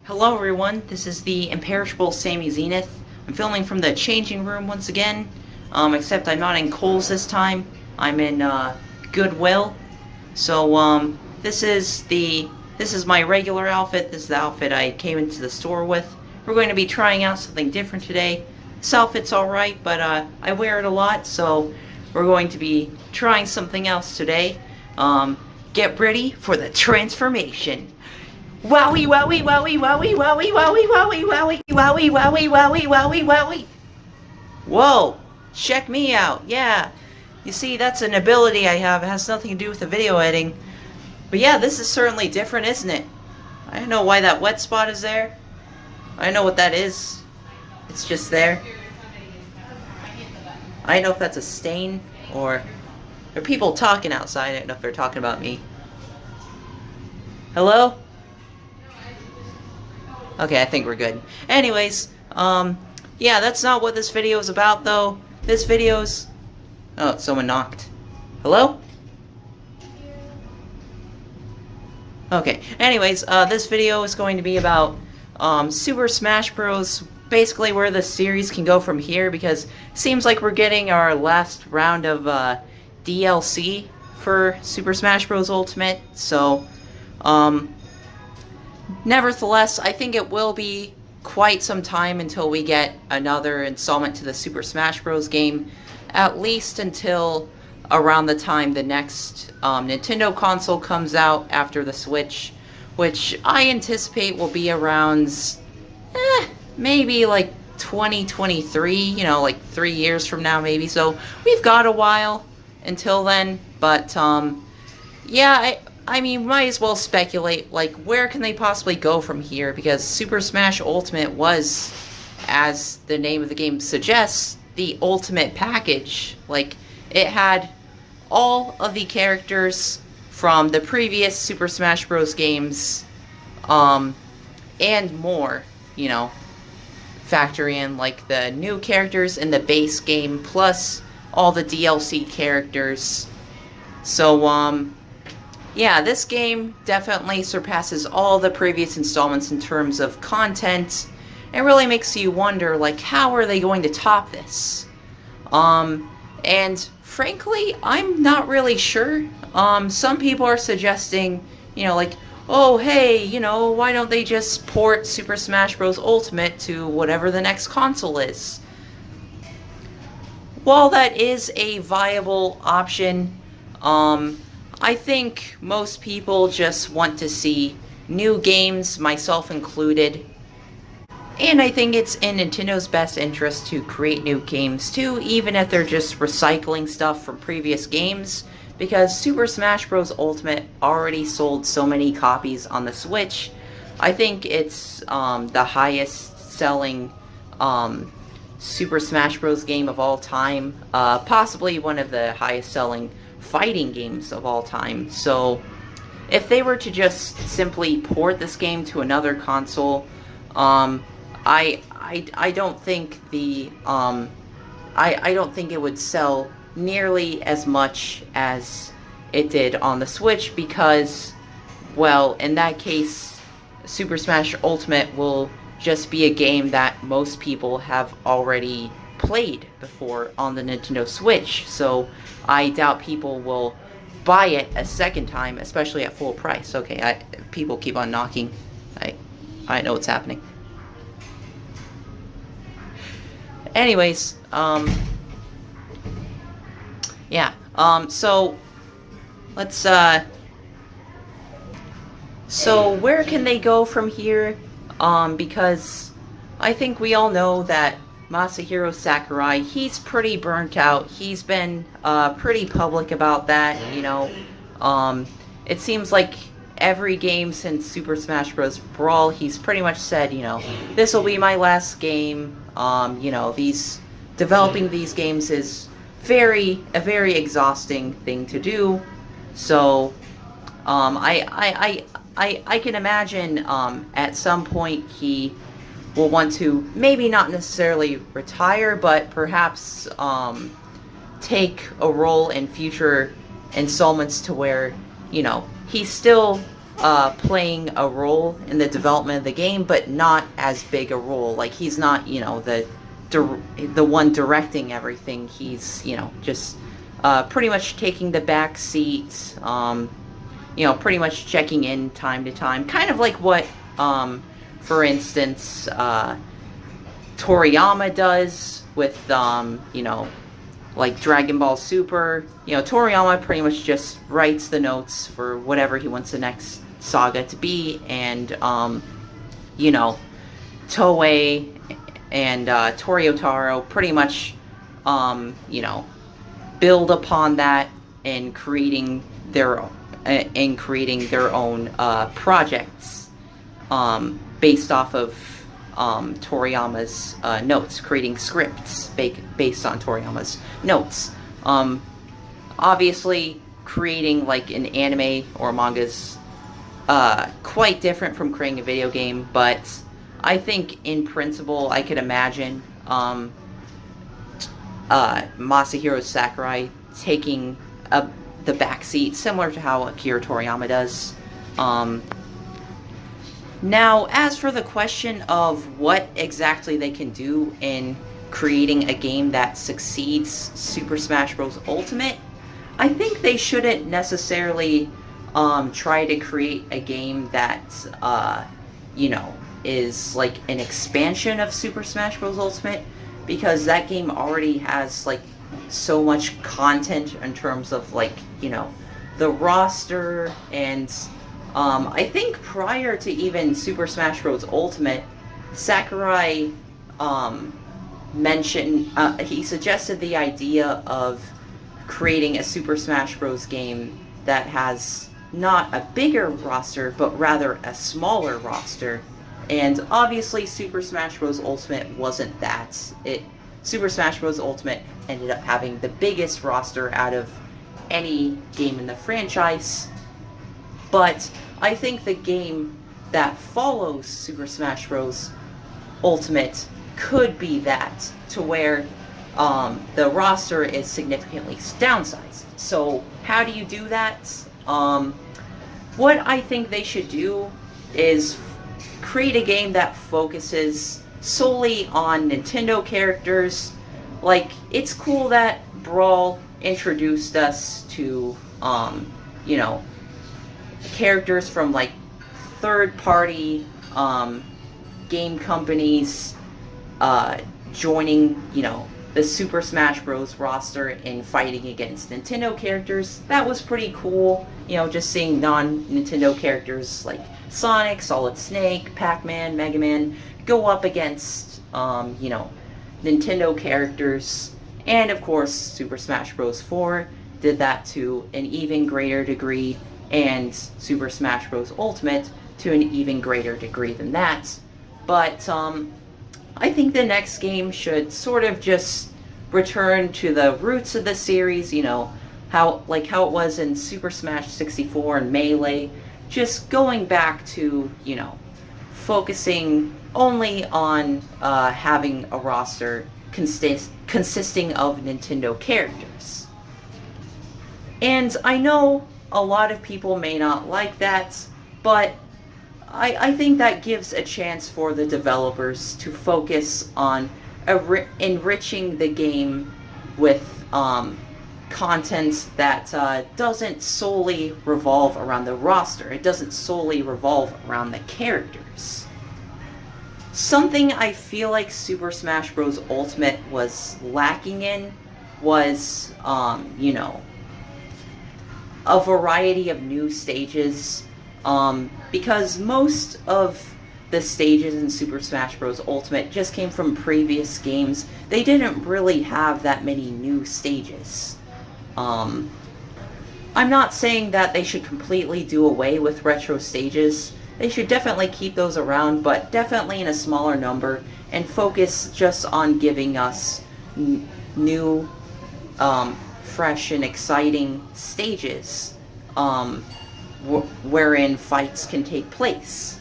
Hello everyone, this is the imperishable Sammy Zenith. I'm filming from the changing room once again, except I'm not in Kohl's this time. I'm in Goodwill. So this is my regular outfit. This is the outfit I came into the store with. We're going to be trying out something different today. This outfit's alright, but I wear it a lot, so we're going to be trying something else today. Get ready for the transformation. Wowie wowie wowie wowie wowie wowie wowie wowie wowie wowie wowie wowie wowie. Whoa! Check me out, yeah. You see, that's an ability I have. It has nothing to do with the video editing. But yeah, this is certainly different, isn't it? I don't know why that wet spot is there. I don't know what that is. It's just there. I don't know if that's a stain or... There are people talking outside. I don't know if they're talking about me. Hello? Okay, I think we're good. Anyways, yeah, that's not what this video is about, though. This video's... Oh, someone knocked. Hello? Okay, anyways, this video is going to be about, Super Smash Bros. Basically where the series can go from here, because it seems like we're getting our last round of, DLC for Super Smash Bros. Ultimate, so, nevertheless, I think it will be quite some time until we get another installment to the Super Smash Bros. Game, at least until around the time the next Nintendo console comes out after the Switch, which I anticipate will be around, maybe like 2023, you know, like 3 years from now maybe, so we've got a while until then, but, yeah, I mean, might as well speculate, like, where can they possibly go from here, because Super Smash Ultimate was, as the name of the game suggests, the ultimate package. Like, it had all of the characters from the previous Super Smash Bros. Games, and more, you know, factor in, like, the new characters in the base game, plus all the DLC characters. So, yeah, this game definitely surpasses all the previous installments in terms of content. It really makes you wonder, like, how are they going to top this? And frankly, I'm not really sure. Some people are suggesting, you know, like, oh, hey, you know, why don't they just port Super Smash Bros. Ultimate to whatever the next console is? While that is a viable option, I think most people just want to see new games, myself included. And I think it's in Nintendo's best interest to create new games too, even if they're just recycling stuff from previous games, because Super Smash Bros. Ultimate already sold so many copies on the Switch. I think it's the highest selling Super Smash Bros. Game of all time, possibly one of the highest selling fighting games of all time. So if they were to just simply port this game to another console, I don't think the I don't think it would sell nearly as much as it did on the Switch, because, well, in that case, Super Smash Ultimate will just be a game that most people have already played before on the Nintendo Switch, so I doubt people will buy it a second time, especially at full price. Okay, people keep on knocking. I know what's happening. Anyways, yeah, so let's, so where can they go from here? Because I think we all know that Masahiro Sakurai, he's pretty burnt out. He's been, pretty public about that, you know. It seems like every game since Super Smash Bros. Brawl, he's pretty much said, you know, this will be my last game. You know, developing these games is a very exhausting thing to do. So, I can imagine, at some point he will want to maybe not necessarily retire, but perhaps, take a role in future installments to where, you know, he's still playing a role in the development of the game, but not as big a role. Like, he's not, you know, the one directing everything. He's, you know, just pretty much taking the back seat, you know, pretty much checking in time to time. Kind of like what, for instance, Toriyama does with, you know, like Dragon Ball Super. You know, Toriyama pretty much just writes the notes for whatever he wants the next saga to be, and, you know, Toei and Toryotaro pretty much, you know, build upon that in creating their own projects, based off of Toriyama's notes, creating scripts based on Toriyama's notes. Obviously, creating like an anime or manga's quite different from creating a video game, but I think in principle I could imagine Masahiro Sakurai taking the backseat, similar to how Akira Toriyama does. Now, as for the question of what exactly they can do in creating a game that succeeds Super Smash Bros. Ultimate, I think they shouldn't necessarily try to create a game that, you know, is like an expansion of Super Smash Bros. Ultimate, because that game already has like so much content in terms of, like, you know, the roster. And I think prior to even Super Smash Bros. Ultimate, Sakurai mentioned, he suggested the idea of creating a Super Smash Bros. Game that has not a bigger roster, but rather a smaller roster. And obviously Super Smash Bros. Ultimate wasn't that. Super Smash Bros. Ultimate ended up having the biggest roster out of any game in the franchise. But I think the game that follows Super Smash Bros. Ultimate could be that, to where the roster is significantly downsized. So how do you do that? What I think they should do is create a game that focuses solely on Nintendo characters. Like, it's cool that Brawl introduced us to, you know, characters from, like, third-party game companies joining, you know, the Super Smash Bros. Roster and fighting against Nintendo characters. That was pretty cool. You know, just seeing non-Nintendo characters like Sonic, Solid Snake, Pac-Man, Mega Man go up against, you know, Nintendo characters. And of course, Super Smash Bros. 4 did that to an even greater degree, and Super Smash Bros. Ultimate to an even greater degree than that. But I think the next game should sort of just return to the roots of the series, you know, how it was in Super Smash 64 and Melee, just going back to, you know, focusing only on having a roster consisting of Nintendo characters. And I know a lot of people may not like that, but I think that gives a chance for the developers to focus on enriching the game with content that doesn't solely revolve around the roster. It doesn't solely revolve around the characters. Something I feel like Super Smash Bros. Ultimate was lacking in was, you know, a variety of new stages. Because most of the stages in Super Smash Bros. Ultimate just came from previous games. They didn't really have that many new stages. I'm not saying that they should completely do away with retro stages. They should definitely keep those around, but definitely in a smaller number, and focus just on giving us new, fresh and exciting stages, wherein fights can take place.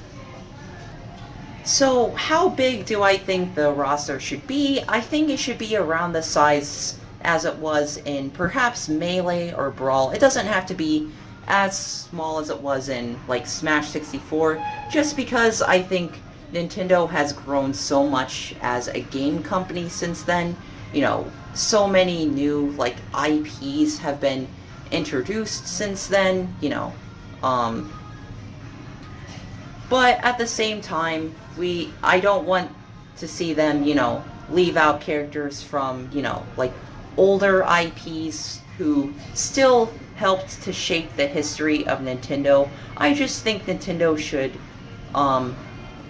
So, how big do I think the roster should be? I think it should be around the size as it was in perhaps Melee or Brawl. It doesn't have to be as small as it was in like Smash 64, just because I think Nintendo has grown so much as a game company since then. You know, so many new like IPs have been introduced since then, you know. But at the same time, I don't want to see them, you know, leave out characters from, you know, like older IPs who still helped to shape the history of Nintendo. I just think Nintendo should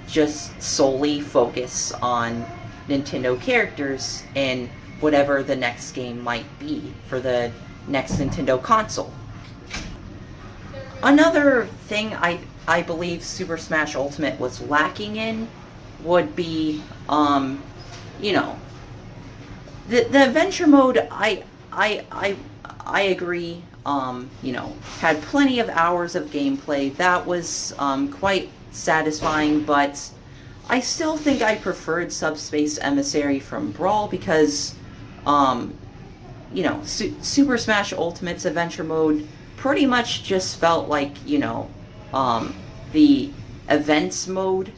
just solely focus on Nintendo characters in whatever the next game might be for the next Nintendo console. Another thing I believe Super Smash Ultimate was lacking in would be, you know, the adventure mode. I agree. You know, had plenty of hours of gameplay. That was quite satisfying, but I still think I preferred Subspace Emissary from Brawl because, you know, Super Smash Ultimate's adventure mode pretty much just felt like, you know, the events mode.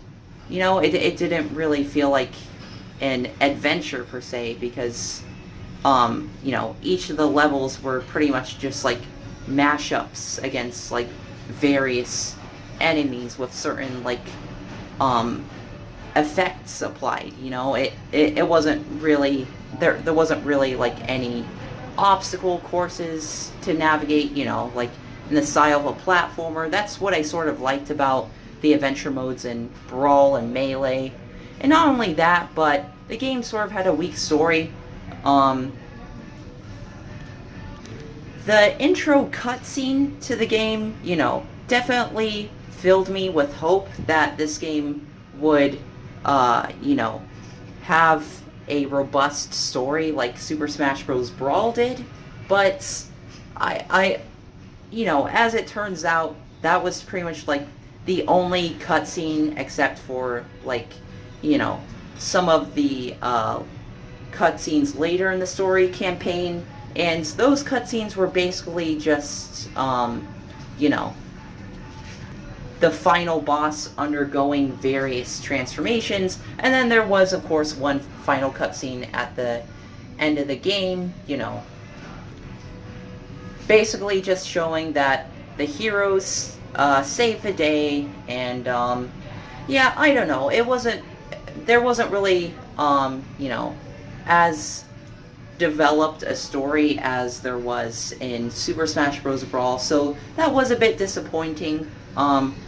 You know, it didn't really feel like an adventure per se because, you know, each of the levels were pretty much just like mashups against like various enemies with certain like effects applied. You know, it wasn't really there wasn't really like any obstacle courses to navigate, you know, like in the style of a platformer. That's what I sort of liked about the adventure modes in Brawl and Melee. And not only that, but the game sort of had a weak story. The intro cutscene to the game, you know, definitely filled me with hope that this game would, you know, have a robust story like Super Smash Bros. Brawl did. But you know, as it turns out, that was pretty much like the only cutscene except for like, you know, some of the cutscenes later in the story campaign, and those cutscenes were basically just, you know, the final boss undergoing various transformations, and then there was, of course, one final cutscene at the end of the game, you know, basically just showing that the heroes saved the day, and yeah, I don't know, there wasn't really, you know, as developed a story as there was in Super Smash Bros. Brawl, so that was a bit disappointing.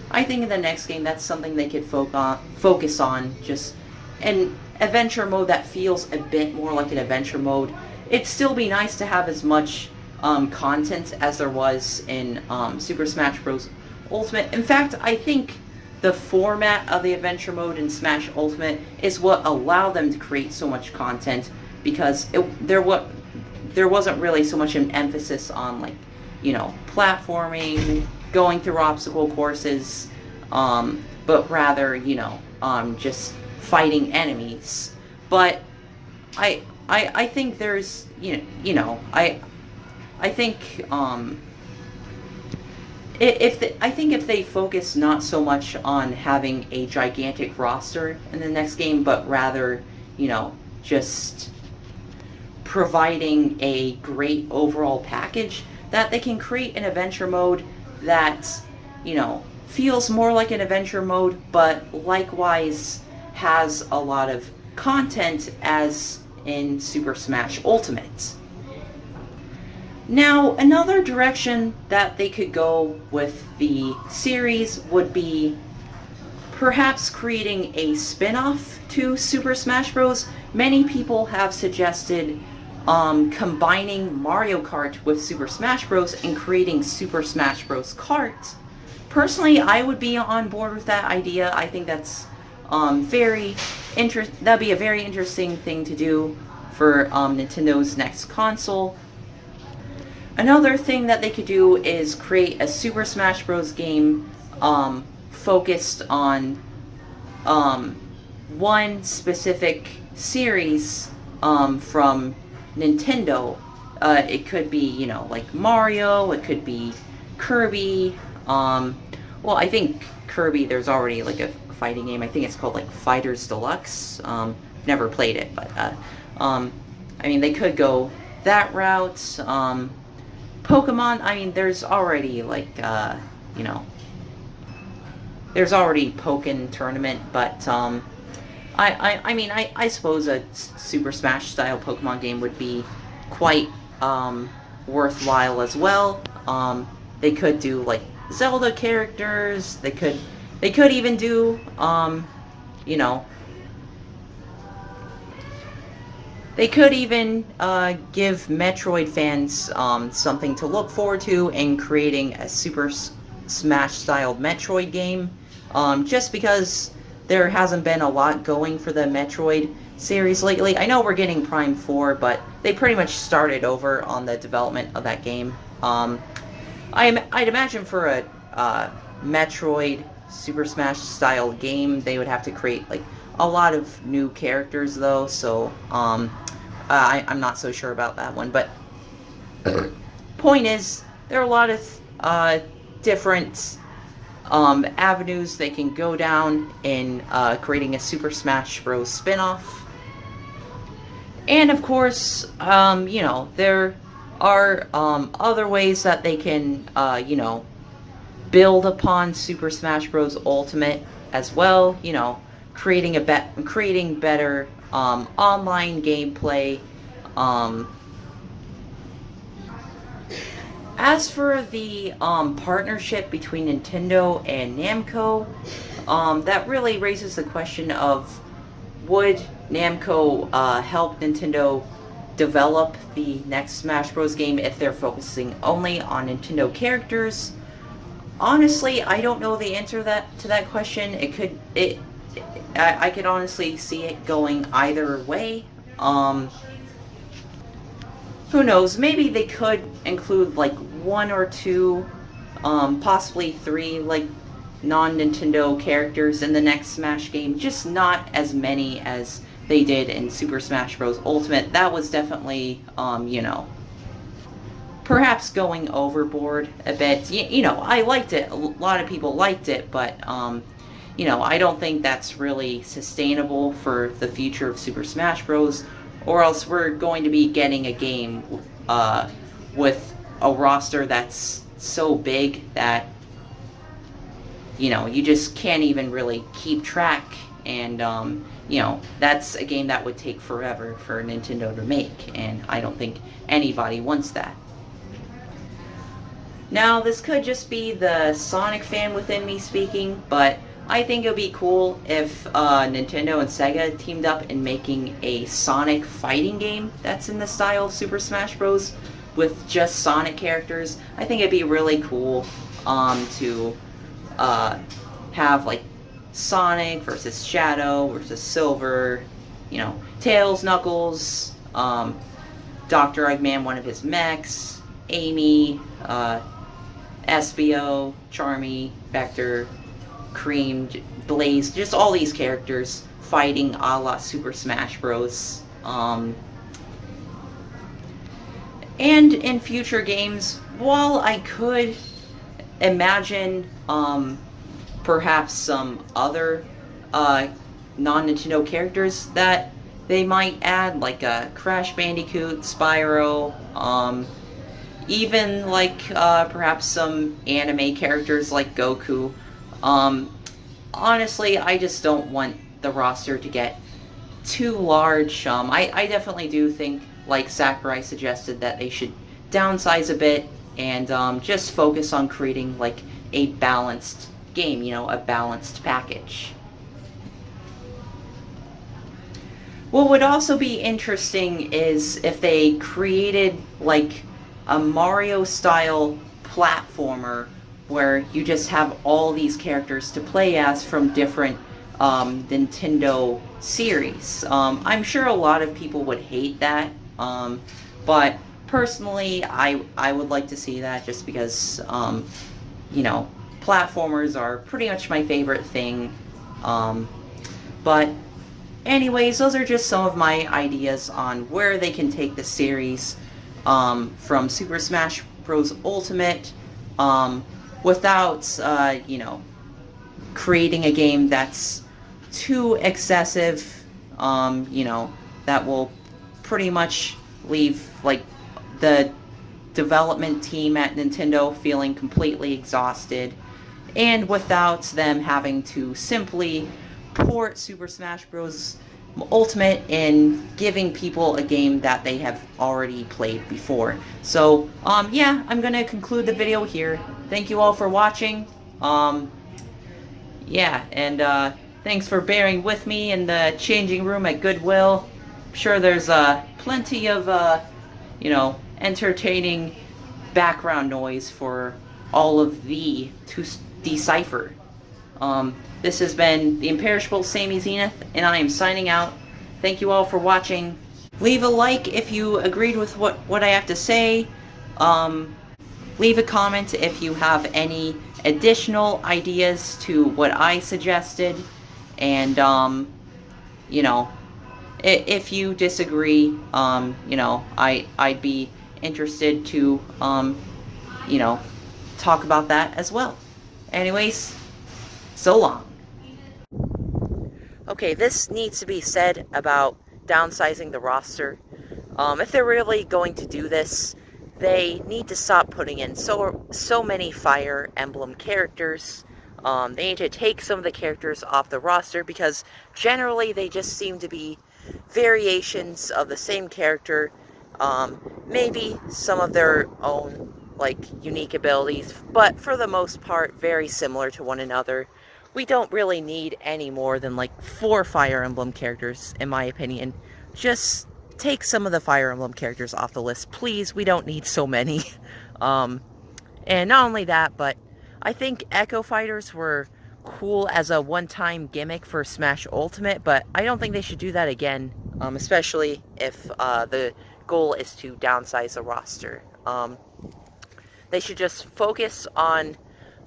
I think in the next game that's something they could focus on, just an adventure mode that feels a bit more like an adventure mode. It'd still be nice to have as much content as there was in Super Smash Bros. Ultimate. In fact, I think the format of the adventure mode in Smash Ultimate is what allowed them to create so much content, because there wasn't really so much an emphasis on, like, you know, platforming, going through obstacle courses, but rather, you know, just fighting enemies. But I think there's, you know, I think if they focus not so much on having a gigantic roster in the next game, but rather, you know, just providing a great overall package, that they can create an adventure mode that, you know, feels more like an adventure mode, but likewise has a lot of content as in Super Smash Ultimate. Now, another direction that they could go with the series would be perhaps creating a spin-off to Super Smash Bros. Many people have suggested combining Mario Kart with Super Smash Bros. And creating Super Smash Bros. Kart. Personally, I would be on board with that idea. I think that's that'd be a very interesting thing to do for Nintendo's next console. Another thing that they could do is create a Super Smash Bros. Game focused on one specific series from Nintendo. It could be, you know, like Mario, it could be Kirby. Well, I think Kirby, there's already like a fighting game. I think it's called like Fighters Deluxe. Never played it, but I mean, they could go that route. Pokemon, I mean, there's already like you know, there's already Pokken Tournament, but I mean, I suppose a Super Smash style Pokemon game would be quite worthwhile as well. They could do like Zelda characters. They could even do you know, they could even give Metroid fans something to look forward to in creating a Super Smash style Metroid game. Just because there hasn't been a lot going for the Metroid series lately. I know we're getting Prime 4, but they pretty much started over on the development of that game. I'd imagine for a Metroid Super Smash style game, they would have to create like a lot of new characters though, so I'm not so sure about that one. But point is, there are a lot of different avenues they can go down in creating a Super Smash Bros. Spin-off. And of course, you know, there are other ways that they can, you know, build upon Super Smash Bros. Ultimate as well. You know, creating better online gameplay. As for the partnership between Nintendo and Namco, that really raises the question of, would Namco help Nintendo develop the next Smash Bros. Game if they're focusing only on Nintendo characters? Honestly, I don't know the answer to that question. I could honestly see it going either way. Who knows? Maybe they could include like one or two, possibly three, like non-Nintendo characters in the next Smash game. Just not as many as they did in Super Smash Bros. Ultimate. That was definitely, you know, perhaps going overboard a bit. You know, I liked it. A lot of people liked it, but, you know, I don't think that's really sustainable for the future of Super Smash Bros. Or else we're going to be getting a game with a roster that's so big that, you know, you just can't even really keep track. And, you know, that's a game that would take forever for Nintendo to make. And I don't think anybody wants that. Now, this could just be the Sonic fan within me speaking, but I think it would be cool if Nintendo and Sega teamed up in making a Sonic fighting game that's in the style of Super Smash Bros. With just Sonic characters. I think it'd be really cool to have like Sonic versus Shadow versus Silver, you know, Tails, Knuckles, Dr. Eggman, one of his mechs, Amy, Espio, Charmy, Vector, Cream, Blaze, just all these characters fighting a la Super Smash Bros. And in future games, while I could imagine perhaps some other non-Nintendo characters that they might add, like Crash Bandicoot, Spyro, even like perhaps some anime characters like Goku. Honestly, I just don't want the roster to get too large. I definitely do think, like Sakurai suggested, that they should downsize a bit and just focus on creating like a balanced game, you know, a balanced package. What would also be interesting is if they created like a Mario style platformer where you just have all these characters to play as from different Nintendo series. I'm sure a lot of people would hate that, but personally I would like to see that, just because you know, platformers are pretty much my favorite thing. But anyways, those are just some of my ideas on where they can take the series from Super Smash Bros. Ultimate without, creating a game that's too excessive, that will pretty much leave, like, the development team at Nintendo feeling completely exhausted, and without them having to simply port Super Smash Bros. Ultimate and giving people a game that they have already played before. So, yeah, I'm gonna conclude the video here. Thank you all for watching. Yeah, and thanks for bearing with me in the changing room at Goodwill. I'm sure there's plenty of, entertaining background noise for all of thee to decipher. This has been the imperishable Sammy Zenith, and I am signing out. Thank you all for watching. Leave a like if you agreed with what I have to say. Leave a comment if you have any additional ideas to what I suggested. And, if you disagree, I'd be interested to, talk about that as well. Anyways, so long. Okay, this needs to be said about downsizing the roster. If they're really going to do this, they need to stop putting in so many Fire Emblem characters. They need to take some of the characters off the roster because generally they just seem to be variations of the same character. Maybe some of their own, like, unique abilities, but for the most part, very similar to one another. We don't really need any more than, like, 4 Fire Emblem characters, in my opinion. Just take some of the Fire Emblem characters off the list, please. We don't need so many. And not only that, but I think Echo Fighters were cool as a one-time gimmick for Smash Ultimate, but I don't think they should do that again, especially if the goal is to downsize the roster. They should just focus on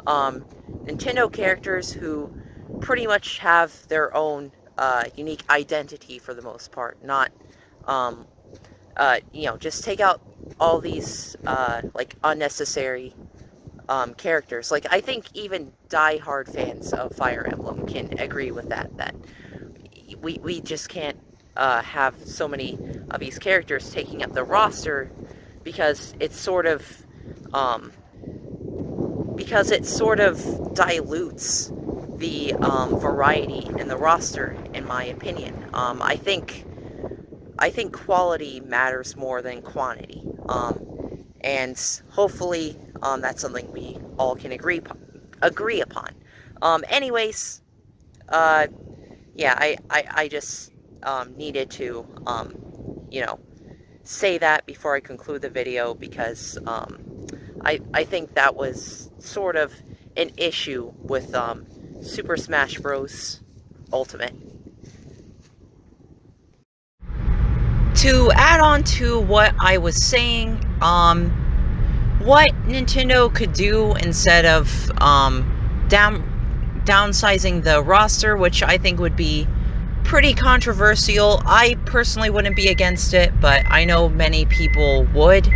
Nintendo characters who pretty much have their own unique identity for the most part. Not, just take out all these, like, unnecessary characters. Like, I think even die-hard fans of Fire Emblem can agree with that we just can't have so many of these characters taking up the roster because it sort of dilutes the variety in the roster, in my opinion. I think quality matters more than quantity, and hopefully that's something we all can agree upon. Anyways, yeah, I just needed to say that before I conclude the video because I think that was sort of an issue with Super Smash Bros. Ultimate. To add on to what I was saying, what Nintendo could do instead of downsizing the roster, which I think would be pretty controversial. I personally wouldn't be against it, but I know many people would.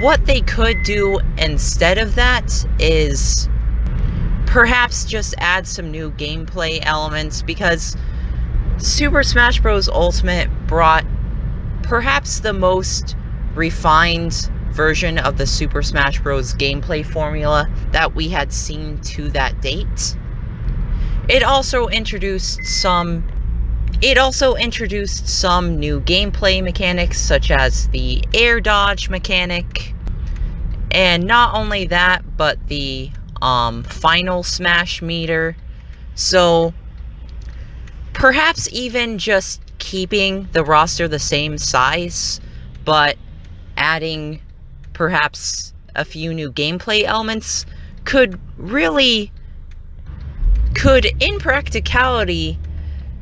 What they could do instead of that is perhaps just add some new gameplay elements, because Super Smash Bros. Ultimate brought perhaps the most refined version of the Super Smash Bros. Gameplay formula that we had seen to that date. It also introduced some new gameplay mechanics, such as the air dodge mechanic, and not only that, but the final smash meter. So perhaps even just keeping the roster the same size, but adding perhaps a few new gameplay elements could in practicality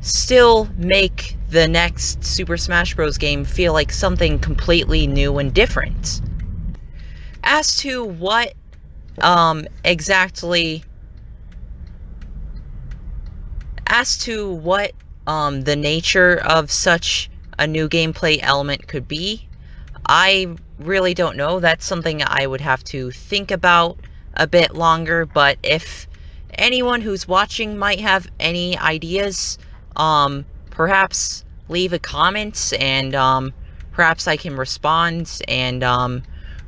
still make the next Super Smash Bros. Game feel like something completely new and different. As to what the nature of such a new gameplay element could be, I really don't know. That's something I would have to think about a bit longer, but if anyone who's watching might have any ideas, perhaps leave a comment, and perhaps I can respond, and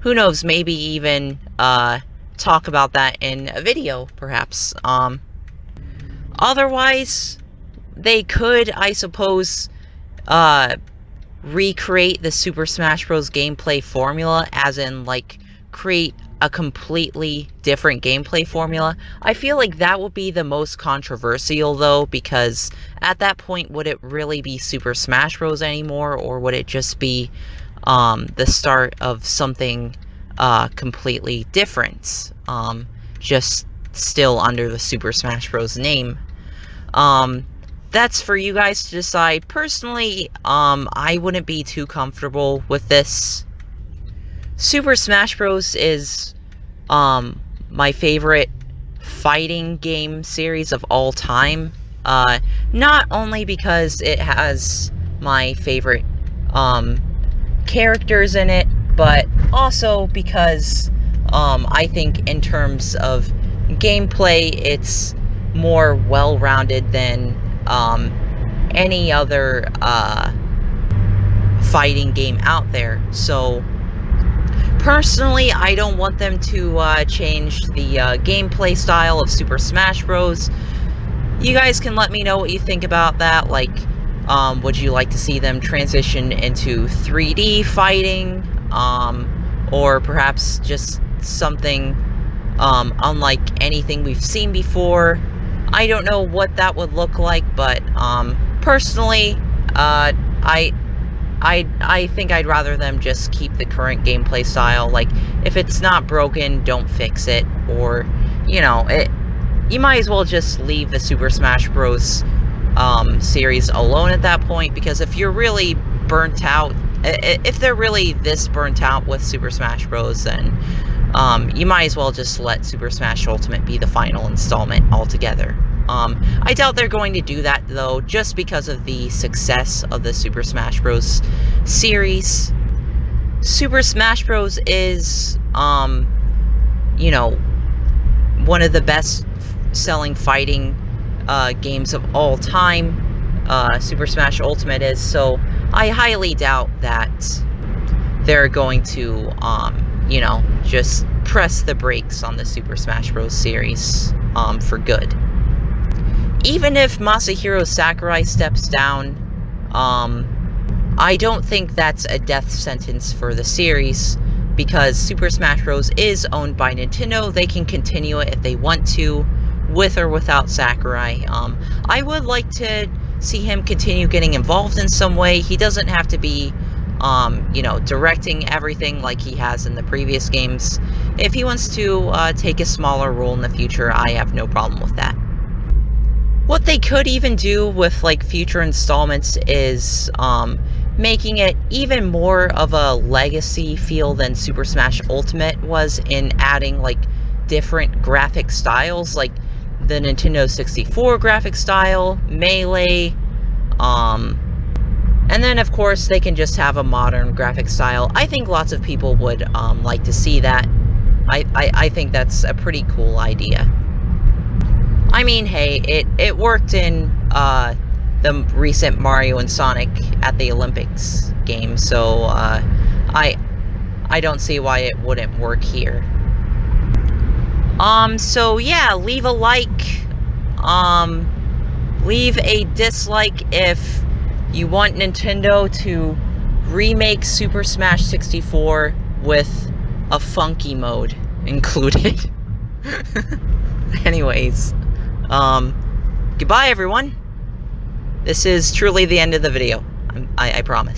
who knows, maybe even talk about that in a video, perhaps. Otherwise, they could, I suppose, recreate the Super Smash Bros. Gameplay formula, as in, like, create a completely different gameplay formula. I feel like that would be the most controversial, though, because at that point, would it really be Super Smash Bros. Anymore, or would it just be the start of something completely different, just still under the Super Smash Bros. Name? That's for you guys to decide. Personally, I wouldn't be too comfortable with this. Super Smash Bros. Is my favorite fighting game series of all time. Not only because it has my favorite characters in it, but also because I think in terms of gameplay, it's more well-rounded than any other fighting game out there. So personally, I don't want them to change the gameplay style of Super Smash Bros. You guys can let me know what you think about that. Like, would you like to see them transition into 3D fighting? Or perhaps just something unlike anything we've seen before? I don't know what that would look like, but personally, I think I'd rather them just keep the current gameplay style. Like, if it's not broken, don't fix it, or, you know, you might as well just leave the Super Smash Bros. Series alone at that point, because if you're really burnt out, if they're really this burnt out with Super Smash Bros., then you might as well just let Super Smash Ultimate be the final installment altogether. I doubt they're going to do that, though, just because of the success of the Super Smash Bros. Series. Super Smash Bros. Is, you know, one of the best-selling fighting games of all time. Super Smash Ultimate is, so I highly doubt that they're going to, you know, just press the brakes on the Super Smash Bros. Series for good. Even if Masahiro Sakurai steps down, I don't think that's a death sentence for the series, because Super Smash Bros. Is owned by Nintendo. They can continue it if they want to, with or without Sakurai. I would like to see him continue getting involved in some way. He doesn't have to be, you know, directing everything like he has in the previous games. If he wants to take a smaller role in the future, I have no problem with that. What they could even do with, like, future installments is making it even more of a legacy feel than Super Smash Ultimate was, in adding, like, different graphic styles, like the Nintendo 64 graphic style, Melee, and then, of course, they can just have a modern graphic style. I think lots of people would like to see that. I think that's a pretty cool idea. I mean, hey, it worked in the recent Mario and Sonic at the Olympics game, so I don't see why it wouldn't work here. So yeah, leave a like, leave a dislike if you want Nintendo to remake Super Smash 64 with a funky mode included. Anyways, goodbye everyone. This is truly the end of the video. I promise.